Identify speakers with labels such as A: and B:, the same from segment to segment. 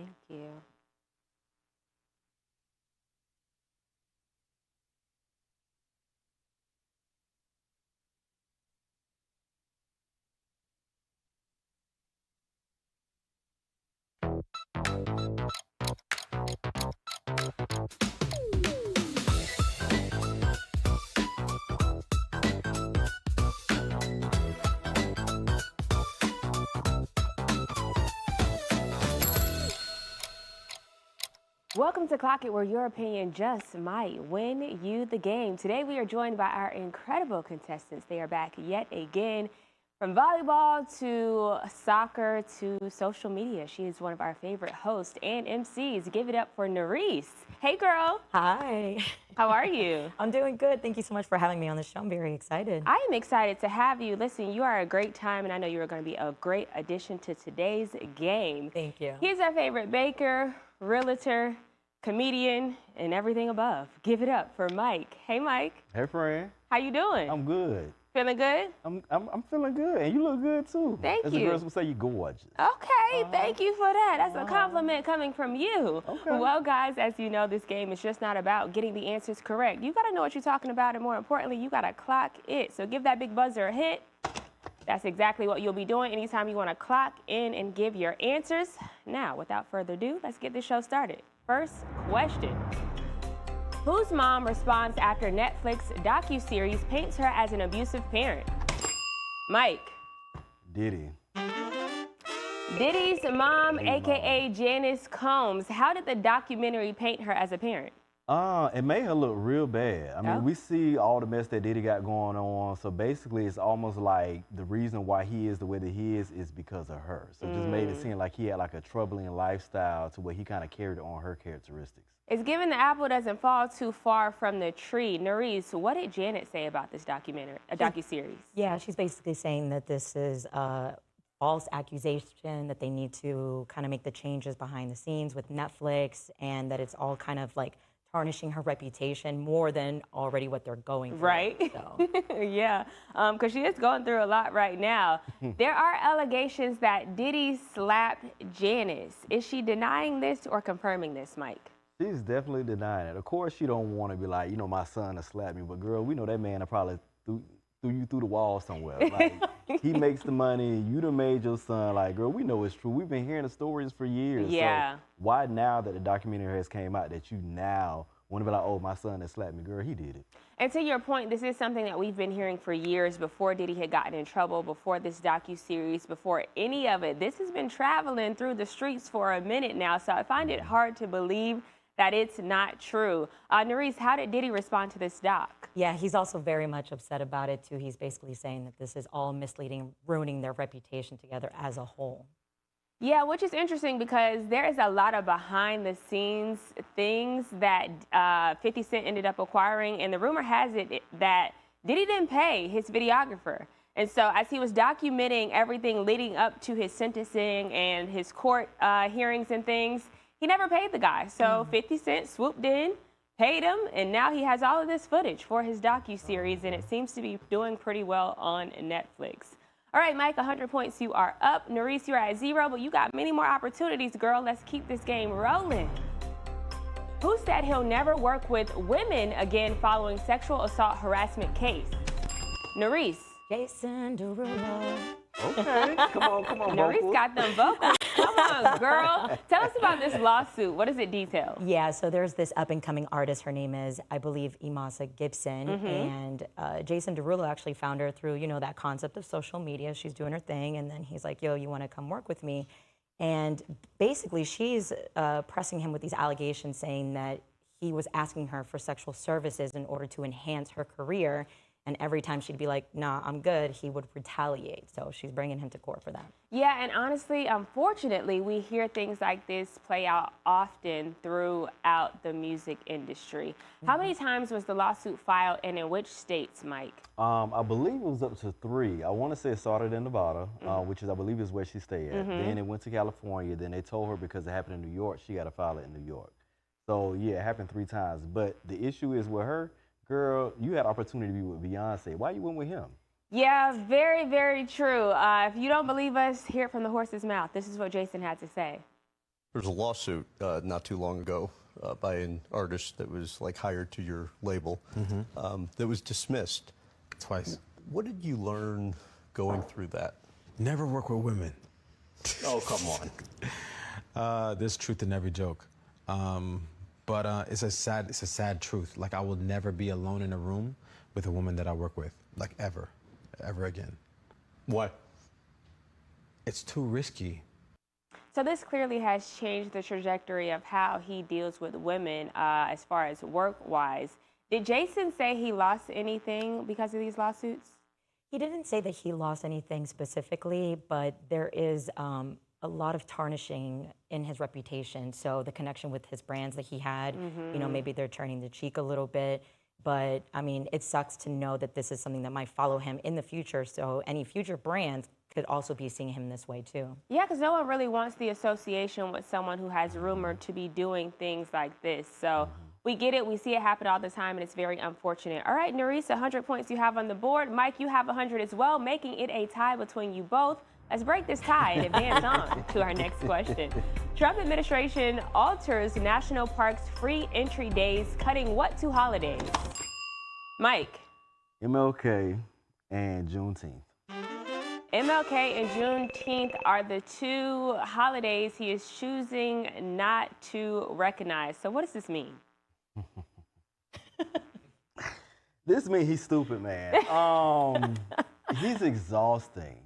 A: Thank you. Welcome to Clock It, where your opinion just might win you the game. Today we are joined by our incredible contestants. They are back yet again. From volleyball to soccer to social media, she is one of our favorite hosts and MCs. Give it up for Nurys. Hey, girl.
B: Hi.
A: How are you?
B: I'm doing good. Thank you so much for having me on the show. I'm very excited.
A: I am excited to have you. Listen, you are a great time, and I know you are going to be a great addition to today's game.
B: Thank you.
A: He's our favorite baker, realtor, comedian, and everything above. Give it up for Myk. Hey, Myk.
C: Hey, friend.
A: How you doing?
C: I'm good.
A: Feeling good?
C: I'm feeling good, and you look good too.
A: Thank
C: As
A: you.
C: the girls would say, you gorgeous.
A: Okay, thank you for that. That's a compliment coming from you.
C: Okay.
A: Well, guys, as you know, this game is just not about getting the answers correct. You got to know what you're talking about, and more importantly, you got to clock it. So give that big buzzer a hit. That's exactly what you'll be doing anytime you want to clock in and give your answers. Now, without further ado, let's get this show started. First question. Whose mom responds after Netflix docuseries paints her as an abusive parent? Myk.
C: Diddy.
A: Diddy's mom,
C: Hey,
A: a.k.a. Janice Combs. How did the documentary paint her as a parent?
C: It made her look real bad. I mean,
A: Oh.
C: we see all the mess that Diddy got going on. So basically, it's almost like the reason why he is the way that he is because of her. So it just made it seem like he had like a troubling lifestyle to where he kind of carried on her characteristics.
A: It's given the apple doesn't fall too far from the tree. Nurys, what did Janet say about this docuseries?
B: Yeah, she's basically saying that this is a false accusation, that they need to kind of make the changes behind the scenes with Netflix, and that it's all kind of like tarnishing her reputation more than already what they're going through.
A: Right?
B: So.
A: Yeah, because she is going through a lot right now. There are allegations that Diddy slapped Janice. Is she denying this or confirming this, Myk?
C: She's definitely denying it. Of course, she don't want to be like, my son has slapped me. But girl, we know that man probably threw you through the wall somewhere. Like, he makes the money. You done made your son. Like, girl, we know it's true. We've been hearing the stories for years.
A: Yeah.
C: So why now that the documentary has came out that you now want to be like, oh, my son has slapped me? Girl, he did it.
A: And to your point, this is something that we've been hearing for years before Diddy had gotten in trouble, before this docuseries, before any of it. This has been traveling through the streets for a minute now, so I find it hard to believe that it's not true. Nurys, how did Diddy respond to this doc?
B: Yeah, he's also very much upset about it too. He's basically saying that this is all misleading, ruining their reputation together as a whole.
A: Yeah, which is interesting because there is a lot of behind the scenes things that 50 Cent ended up acquiring, and the rumor has it that Diddy didn't pay his videographer. And so as he was documenting everything leading up to his sentencing and his court hearings and things, he never paid the guy. So 50 Cent swooped in, paid him, and now he has all of this footage for his docuseries, and it seems to be doing pretty well on Netflix. All right, Myk, 100 points, you are up. Nurys, you're at 0, but you got many more opportunities, girl. Let's keep this game rolling. Who said he'll never work with women again following sexual assault harassment case? Nurys.
B: Jason Derulo.
C: Okay, come on,
A: Nurys
C: vocals.
A: got them vocals. Come on, girl. Tell us about this lawsuit. What does it detail?
B: Yeah, so there's this up-and-coming artist. Her name is, I believe, Imasa Gibson. And Jason Derulo actually found her through, that concept of social media. She's doing her thing, and then he's like, yo, you want to come work with me? And basically, she's pressing him with these allegations, saying that he was asking her for sexual services in order to enhance her career. And every time she'd be like, nah, I'm good, he would retaliate. So she's bringing him to court for that.
A: Yeah, and honestly, unfortunately, we hear things like this play out often throughout the music industry. How many times was the lawsuit filed, and in which states, Myk?
C: I believe it was up to 3. I want to say it started in Nevada, which is, I believe, is where she stayed at. Then it went to California. Then they told her because it happened in New York, she got to file it in New York. So, yeah, it happened 3 times. But the issue is with her, girl, you had opportunity to be with Beyonce. Why you went with him?
A: Yeah, very, very true. If you don't believe us, hear it from the horse's mouth. This is what Jason had to say.
D: There was a lawsuit not too long ago by an artist that was like hired to your label that was dismissed.
E: Twice.
D: What did you learn going through that?
E: Never work with women.
D: Oh, come on.
E: There's truth in every joke. But it's a sad truth. Like, I will never be alone in a room with a woman that I work with, like ever again.
D: Why?
E: It's too risky.
A: So this clearly has changed the trajectory of how he deals with women as far as work-wise. Did Jason say he lost anything because of these lawsuits?
B: He didn't say that he lost anything specifically, but there is a lot of tarnishing in his reputation. So the connection with his brands that he had, you know, maybe they're turning the cheek a little bit. But I mean, it sucks to know that this is something that might follow him in the future. So any future brands could also be seeing him this way too. Yeah,
A: because no one really wants the association with someone who has rumored to be doing things like this. So we get it. We see it happen all the time, and it's very unfortunate. All right, Nurys, 100 points you have on the board. Myk, you have 100 as well, making it a tie between you both. Let's break this tie and advance on to our next question. Trump administration alters national parks free entry days, cutting what two holidays? Myk.
C: MLK and Juneteenth.
A: MLK and Juneteenth are the two holidays he is choosing not to recognize. So what does this mean?
C: This means he's stupid, man. He's exhausting.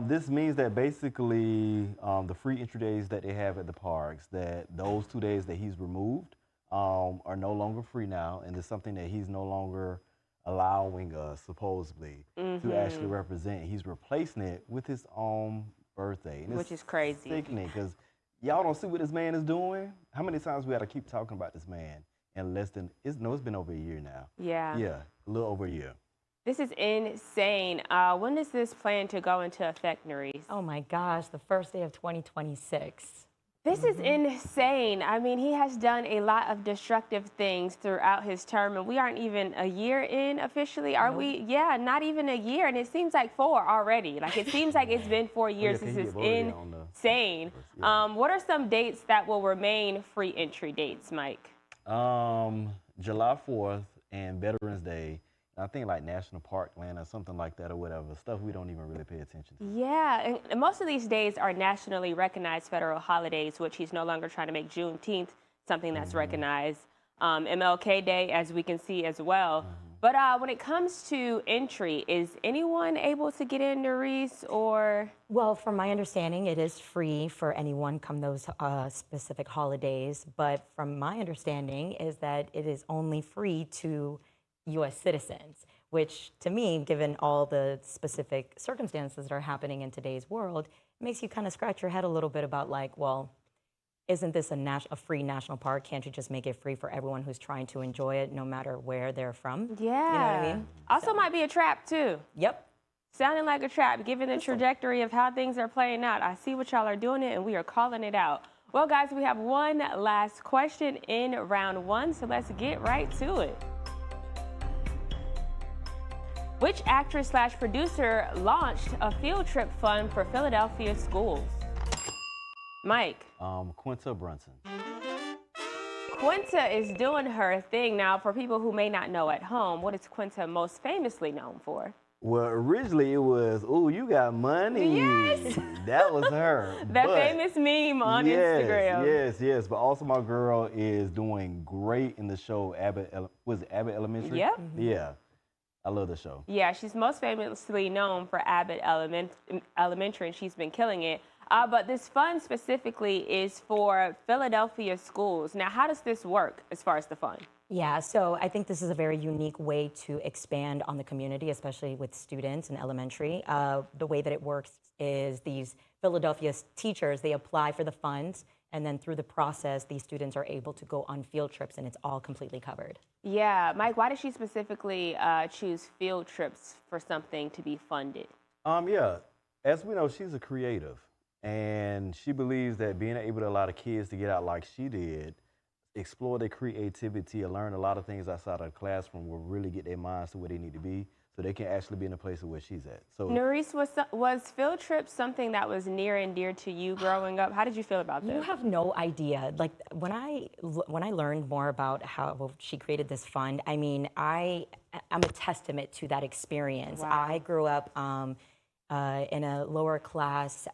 C: This means that basically the free entry days that they have at the parks, that those 2 days that he's removed are no longer free now, and it's something that he's no longer allowing us, supposedly, to actually represent. He's replacing it with his own birthday. And
A: which is crazy.
C: Sickening, because y'all don't see what this man is doing. How many times we got to keep talking about this man in less than, it's been over a year now.
A: Yeah.
C: Yeah, a little over a year.
A: This is insane. When does this plan to go into effect, Nurys?
B: Oh my gosh, the first day of 2026.
A: This is insane. I mean, he has done a lot of destructive things throughout his term, and we aren't even a year in officially, are we? Yeah, not even a year, and it seems like 4 already. Like, it seems like it's been 4 years. This is insane. What are some dates that will remain free entry dates, Myk?
C: July 4th and Veterans Day. I think like National Park Land or something like that or whatever, stuff we don't even really pay attention to.
A: Yeah, and most of these days are nationally recognized federal holidays, which he's no longer trying to make Juneteenth something that's recognized. MLK Day, as we can see as well. But when it comes to entry, is anyone able to get in, Nurys, or?
B: Well, from my understanding, it is free for anyone come those specific holidays. But from my understanding is that it is only free to U.S. citizens, which to me, given all the specific circumstances that are happening in today's world, makes you kind of scratch your head a little bit about like, well, isn't this a free national park? Can't you just make it free for everyone who's trying to enjoy it no matter where they're from?
A: Yeah.
B: You know what I mean?
A: Also might be a trap too.
B: Yep.
A: Sounding like a trap, given the trajectory of how things are playing out. I see what y'all are doing it, and we are calling it out. Well, guys, we have one last question in round 1, so let's get right to it. Which actress/producer launched a field trip fund for Philadelphia schools? Myk.
C: Quinta Brunson.
A: Quinta is doing her thing. Now, for people who may not know at home, what is Quinta most famously known for?
C: Well, originally it was, "Ooh, you got money."
A: Yes.
C: That was her.
A: That famous meme on Instagram.
C: Yes. But also my girl is doing great in the show Abbott Elementary?
A: Yep.
C: Yeah. I love the show.
A: Yeah, she's most famously known for Abbott Elementary, and she's been killing it. But this fund specifically is for Philadelphia schools. Now, how does this work as far as the fund?
B: Yeah, so I think this is a very unique way to expand on the community, especially with students in elementary. The way that it works is these Philadelphia teachers, they apply for the funds, and then through the process, these students are able to go on field trips, and it's all completely covered.
A: Yeah, Myk, why did she specifically choose field trips for something to be funded?
C: Yeah, as we know, she's a creative, and she believes that being able to allow the kids to get out like she did, explore their creativity and learn a lot of things outside of the classroom will really get their minds to where they need to be, so so they can actually be in a place where she's at. So
A: Nurys, was field trips something that was near and dear to you growing up? How did you feel about this?
B: You have no idea. Like when I learned more about how she created this fund, I mean, I'm a testament to that experience.
A: Wow.
B: I grew up in a lower class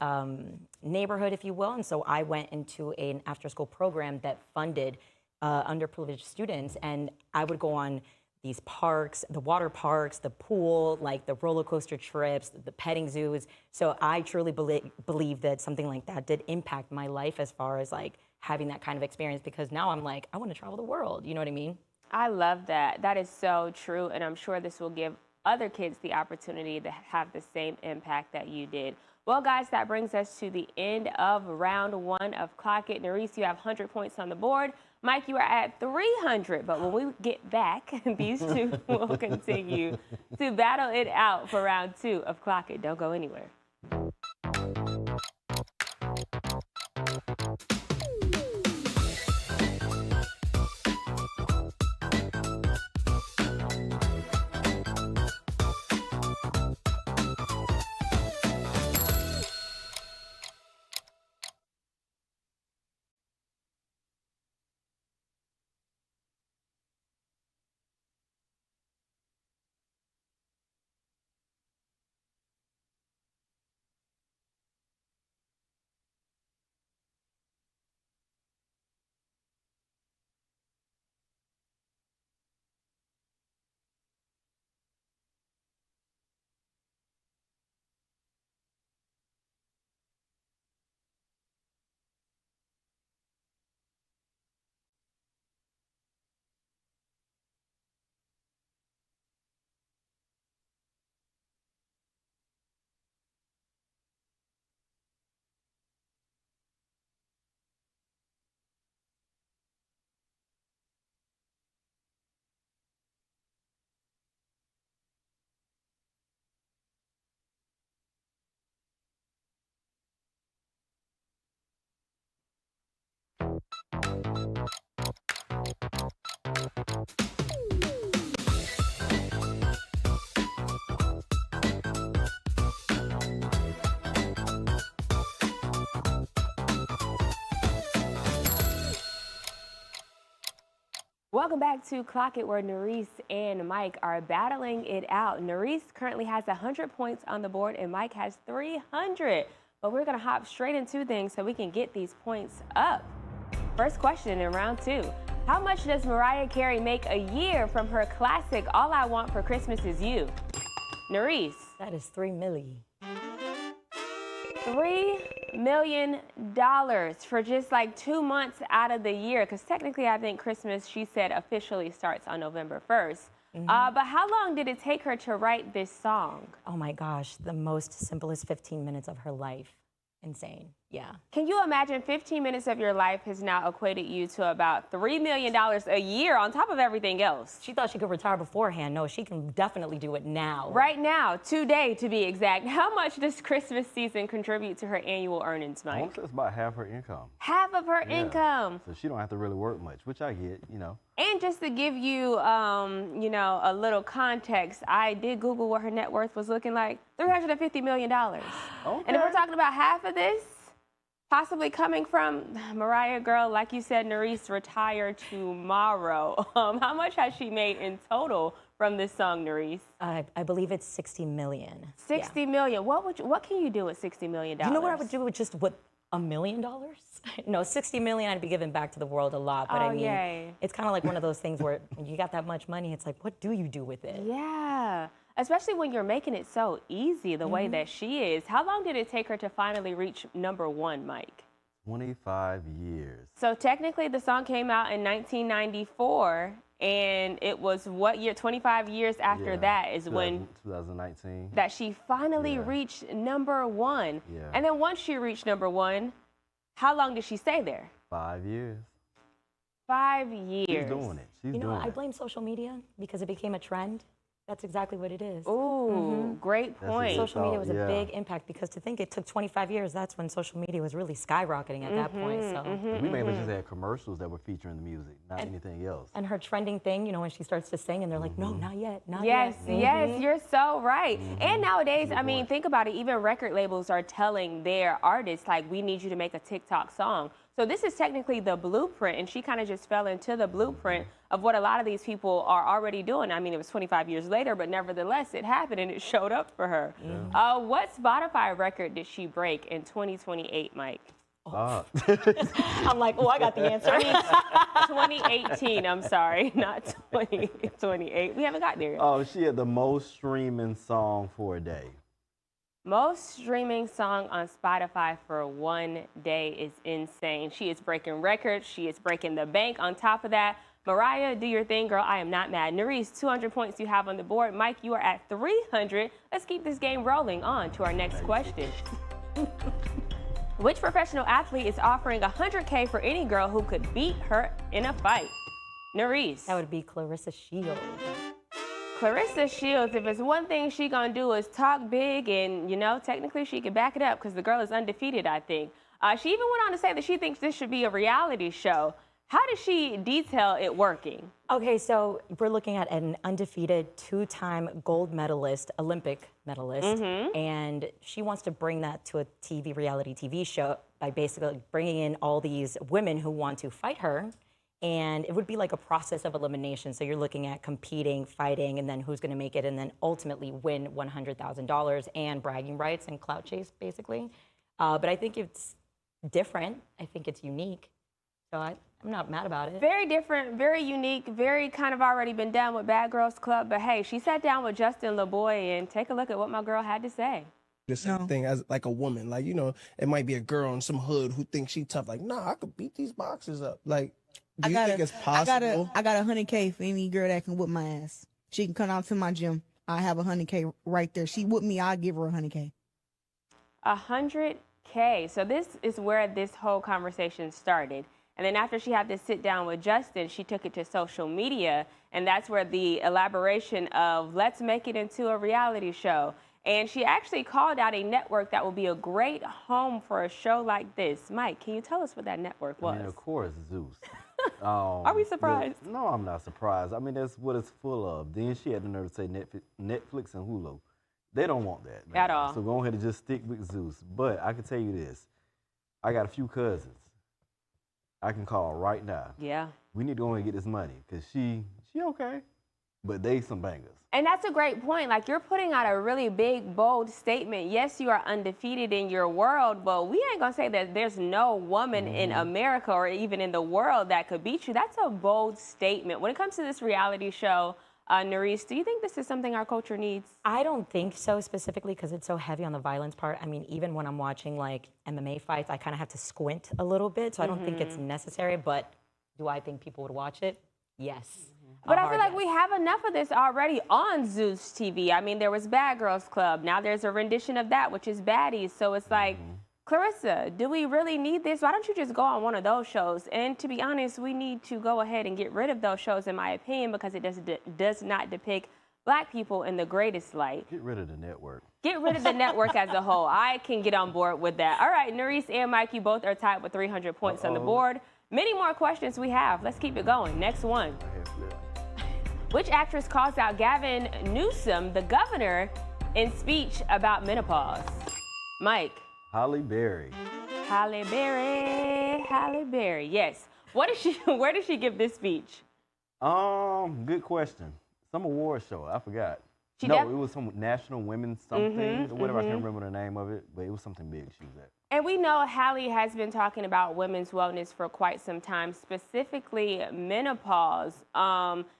B: neighborhood, if you will, and so I went into an after-school program that funded underprivileged students, and I would go on these parks, the water parks, the pool, like the roller coaster trips, the petting zoos. So I truly believe that something like that did impact my life as far as like having that kind of experience, because now I'm like, I want to travel the world. You know what I mean?
A: I love that. That is so true, and I'm sure this will give other kids the opportunity to have the same impact that you did. Well, guys, that brings us to the end of round 1 of Clock It. Nurys, you have 100 points on the board. Myk, you are at 300, but when we get back, these two will continue to battle it out for round 2 of Clock It. Don't go anywhere. Welcome back to Clock It, where Nurys and Myk are battling it out. Nurys currently has 100 points on the board and Myk has 300. But we're going to hop straight into things so we can get these points up. First question in round 2. How much does Mariah Carey make a year from her classic All I Want for Christmas Is You? Nurys.
B: That is $3 million.
A: $3 million for just like 2 months out of the year, because technically I think Christmas, she said, officially starts on November 1st. But how long did it take her to write this song?
B: Oh my gosh, the most simplest 15 minutes of her life. Insane. Yeah.
A: Can you imagine 15 minutes of your life has now equated you to about $3 million a year on top of everything else?
B: She thought she could retire beforehand. No, she can definitely do it now.
A: Right now, today to be exact. How much does Christmas season contribute to her annual earnings, Myk?
C: I want to say it's about half her income.
A: Half of her income.
C: So she don't have to really work much, which I get, you know.
A: And just to give you, you know, a little context, I did Google what her net worth was looking like. $350 million.
C: Okay.
A: And if we're talking about half of this, possibly coming from Mariah, girl, like you said, Nurys, retire tomorrow. How much has she made in total from this song, Nurys?
B: I believe it's $60 million.
A: $60 million. What can you do with $60 million?
B: You know what I would do with just $1 million? No, $60 million I'd be giving back to the world a lot. But I mean,
A: yay.
B: It's kind of like one of those things where you got that much money, it's like, what do you do with it?
A: Yeah. Especially when you're making it so easy the way that she is. How long did it take her to finally reach number 1, Myk?
C: 25 years.
A: So technically the song came out in 1994, and it was what year? 25 years after that is when
C: 2019
A: that she finally reached number 1.
C: Yeah.
A: And then once she reached number 1, how long did she stay there?
C: 5 years.
A: 5 years.
C: She's doing it. She's
B: You know,
C: doing
B: I
C: it.
B: blame social media because it became a trend. That's exactly what it is.
A: Ooh, great point.
B: Social media was
C: yeah.
B: a big impact because to think it took 25 years, that's when social media was really skyrocketing at that point. So.
C: We mainly just had commercials that were featuring the music, not anything else.
B: And her trending thing, you know, when she starts to sing and they're like, no, not yet, not
A: Yes,
B: yet.
A: yes, you're so right. And nowadays, I mean, think about it, even record labels are telling their artists, like, we need you to make a TikTok song. So this is technically the blueprint, and she kind of just fell into the blueprint of what a lot of these people are already doing. I mean, it was 25 years later, but nevertheless, it happened and it showed up for her. What Spotify record did she break in 2028, Mike?
B: I'm like, oh, I got the answer.
A: I mean, 2018, I'm sorry, not 2028. We haven't got there yet.
C: Oh, she had the most streaming song for a day.
A: Most streaming song on Spotify for one day is insane. She is breaking records. She is breaking the bank. On top of that, Mariah, do your thing, girl. I am not mad. Nurys, 200 points you have on the board. Mike, you are at 300. Let's keep this game rolling. On to our next question. Which professional athlete is offering $100K for any girl who could beat her in a fight? Nurys.
B: That would be Clarissa Shields.
A: Clarissa Shields, if it's one thing she gonna do is talk big, and, you know, technically she could back it up because the girl is undefeated, I think. She even went on to say that she thinks this should be a reality show. How does she detail it working?
B: Okay, so we're looking at an undefeated two-time gold medalist, Olympic medalist, and she wants to bring that to a reality TV show by basically bringing in all these women who want to fight her. And it would be like a process of elimination. So you're looking at competing, fighting, and then who's going to make it, and then ultimately win $100,000 and bragging rights and clout chase, basically. But I think it's different. I think it's unique. So I'm not mad about it.
A: Very different, very unique, very kind of already been done with Bad Girls Club. But hey, she sat down with Justin LaBoy, and take a look at what my girl had to say.
F: The same thing as like a woman. Like, you know, it might be a girl in some hood who thinks she tough. Like, nah, I could beat these boxers up. Like, do you think it's possible?
G: I got $100K for any girl that can whip my ass. She can come out to my gym. I have $100K right there. She whip me, I'll give her $100K.
A: $100K. So this is where this whole conversation started. And then after she had to sit down with Justin, she took it to social media. And that's where the elaboration of let's make it into a reality show. And she actually called out a network that will be a great home for a show like this. Mike, can you tell us what that network was?
C: I mean, of course, Zeus.
A: Are we surprised?
C: No, I'm not surprised. I mean, that's what it's full of. Then she had the nerve to say Netflix and Hulu. They don't want that, man.
A: At all.
C: So go ahead and just stick with Zeus. But I can tell you this. I got a few cousins I can call right now.
A: Yeah.
C: We need to go ahead and get this money because she okay, but they some bangers.
A: And that's a great point. Like, you're putting out a really big, bold statement. Yes, you are undefeated in your world, but we ain't going to say that there's no woman in America or even in the world that could beat you. That's a bold statement. When it comes to this reality show, Nurys, do you think this is something our culture needs?
B: I don't think so specifically because it's so heavy on the violence part. I mean, even when I'm watching like MMA fights, I kind of have to squint a little bit. So I don't think it's necessary, but do I think people would watch it? Yes.
A: But I feel like we have enough of this already on Zeus TV. I mean, there was Bad Girls Club. Now there's a rendition of that, which is Baddies. So it's like, Clarissa, do we really need this? Why don't you just go on one of those shows? And to be honest, we need to go ahead and get rid of those shows, in my opinion, because it does not depict Black people in the greatest light.
C: Get rid of the network.
A: Get rid of the network as a whole. I can get on board with that. All right, Nurys and Mike, you both are tied with 300 points on the board. Many more questions we have. Let's keep it going. Next one. Which actress calls out Gavin Newsom, the governor, in speech about menopause? Mike.
C: Halle Berry.
A: Halle Berry. Halle Berry. Yes. Where did she give this speech?
C: Good question. Some award show. I forgot. It was some National Women's something, or whatever. I can't remember the name of it, but it was something big she was at.
A: And we know Halle has been talking about women's wellness for quite some time, specifically menopause.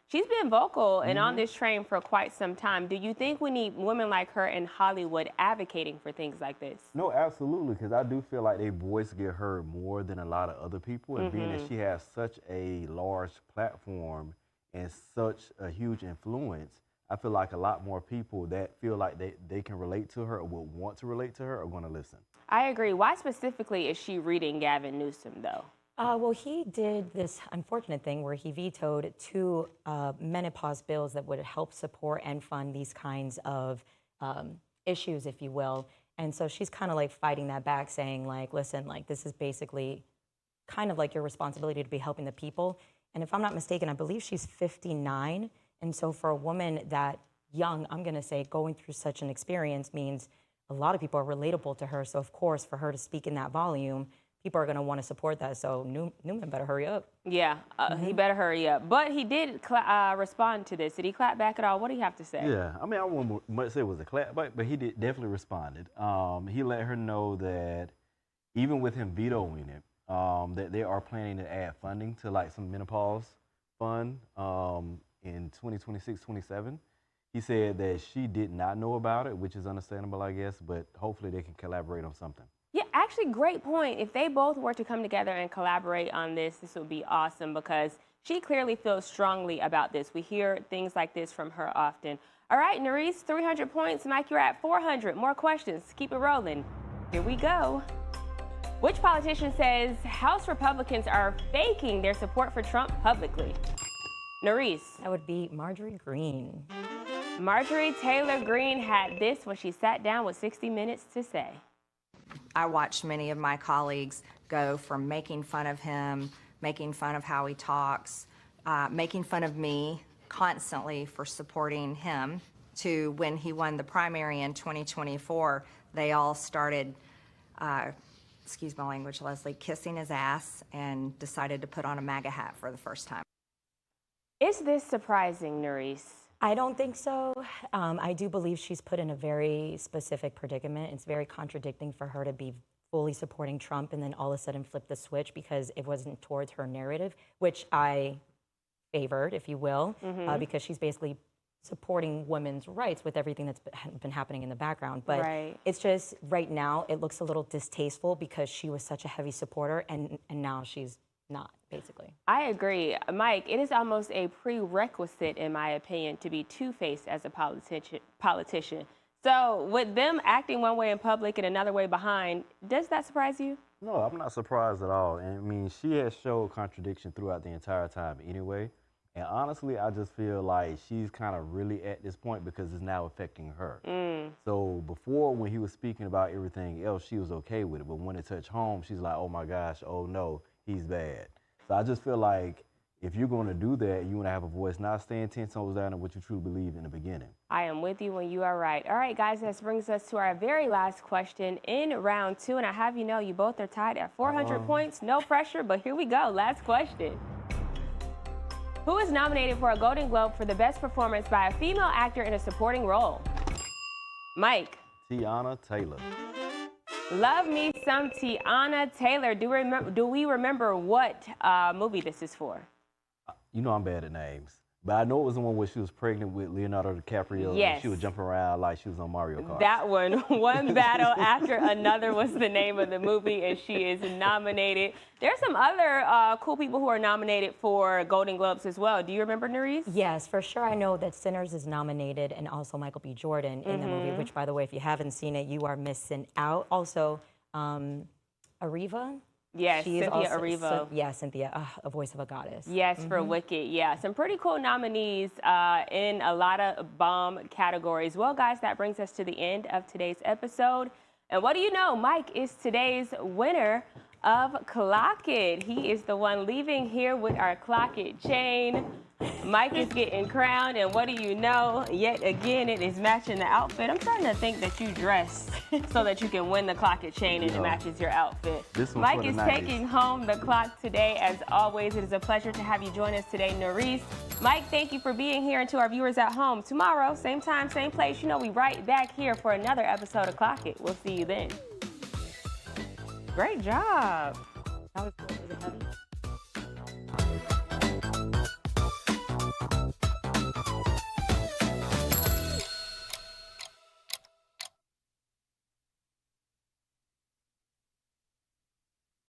A: She's been vocal and on this train for quite some time. Do you think we need women like her in Hollywood advocating for things like this?
C: No, absolutely, because I do feel like their voice get heard more than a lot of other people. And being that she has such a large platform and such a huge influence, I feel like a lot more people that feel like they can relate to her or would want to relate to her are going to listen.
A: I agree. Why specifically is she reading Gavin Newsom, though?
B: Well, he did this unfortunate thing where he vetoed 2 menopause bills that would help support and fund these kinds of issues, if you will. And so she's kind of like fighting that back, saying like, listen, like this is basically kind of like your responsibility to be helping the people. And if I'm not mistaken, I believe she's 59. And so for a woman that young, I'm going to say going through such an experience means a lot of people are relatable to her. So of course, for her to speak in that volume, people are going to want to support that. So Newman better hurry up.
A: Yeah, he better hurry up. But he did respond to this. Did he clap back at all? What do you have to say?
C: Yeah, I mean, I wouldn't much say it was a clap back, but he definitely responded. He let her know that even with him vetoing it, that they are planning to add funding to like some menopause fund in 2026, 27. He said that she did not know about it, which is understandable, I guess, but hopefully they can collaborate on something.
A: Yeah, actually, great point. If they both were to come together and collaborate on this would be awesome because she clearly feels strongly about this. We hear things like this from her often. All right, Nurys, 300 points. Myk, you're at 400. More questions. Keep it rolling. Here we go. Which politician says House Republicans are faking their support for Trump publicly? Nurys.
B: That would be Marjorie Greene.
A: Marjorie Taylor Greene had this when she sat down with 60 Minutes to say.
H: I watched many of my colleagues go from making fun of him, making fun of how he talks, making fun of me constantly for supporting him, to when he won the primary in 2024, they all started, excuse my language, Leslie, kissing his ass and decided to put on a MAGA hat for the first time.
A: Is this surprising, Nurys?
B: I don't think so. I do believe she's put in a very specific predicament. It's very contradicting for her to be fully supporting Trump and then all of a sudden flip the switch because it wasn't towards her narrative, which I favored, if you will, because she's basically supporting women's rights with everything that's been happening in the background. But it's just right now it looks a little distasteful because she was such a heavy supporter and now she's not, basically.
A: I agree. Myk, it is almost a prerequisite, in my opinion, to be two-faced as a politician. So with them acting one way in public and another way behind, does that surprise you?
C: No, I'm not surprised at all. And I mean, she has showed contradiction throughout the entire time anyway. And honestly, I just feel like she's kind of really at this point because it's now affecting her. So before, when he was speaking about everything else, she was okay with it. But when it touched home, she's like, oh my gosh, oh no, he's bad. So I just feel like if you're going to do that, you want to have a voice, not stand 10 toes down on what you truly believe in the beginning.
A: I am with you when you are right. All right, guys, this brings us to our very last question in round 2. And I have you know you both are tied at 400 points. No pressure, but here we go. Last question. Who is nominated for a Golden Globe for the best performance by a female actor in a supporting role? Myk.
C: Tiana Taylor.
A: Love me some Tiana Taylor. Do we remember what movie this is for?
C: You know I'm bad at names. But I know it was the one where she was pregnant with Leonardo DiCaprio.
A: Yes.
C: And she was jumping around like she was on Mario Kart.
A: That one. One Battle After Another was the name of the movie, and she is nominated. There's some other cool people who are nominated for Golden Globes as well. Do you remember, Nurys?
B: Yes, for sure. I know that Sinners is nominated, and also Michael B. Jordan in the movie, which, by the way, if you haven't seen it, you are missing out. Also, Ariva.
A: Yes, Cynthia Erivo.
B: Yeah, Cynthia, a voice of a goddess.
A: Yes, for Wicked. Yeah, some pretty cool nominees in a lot of bomb categories. Well, guys, that brings us to the end of today's episode. And what do you know? Myk is today's winner of Clock It. He is the one leaving here with our Clock It chain. Myk is getting crowned, and what do you know? Yet again, it is matching the outfit. I'm starting to think that you dress so that you can win the Clock It chain and it matches your outfit. Myk is taking home the clock today. As always, it is a pleasure to have you join us today, Nurys. Myk, thank you for being here, and to our viewers at home, tomorrow, same time, same place. You know, we right back here for another episode of Clock It. We'll see you then. Great job.
B: That was cool. Was it heavy?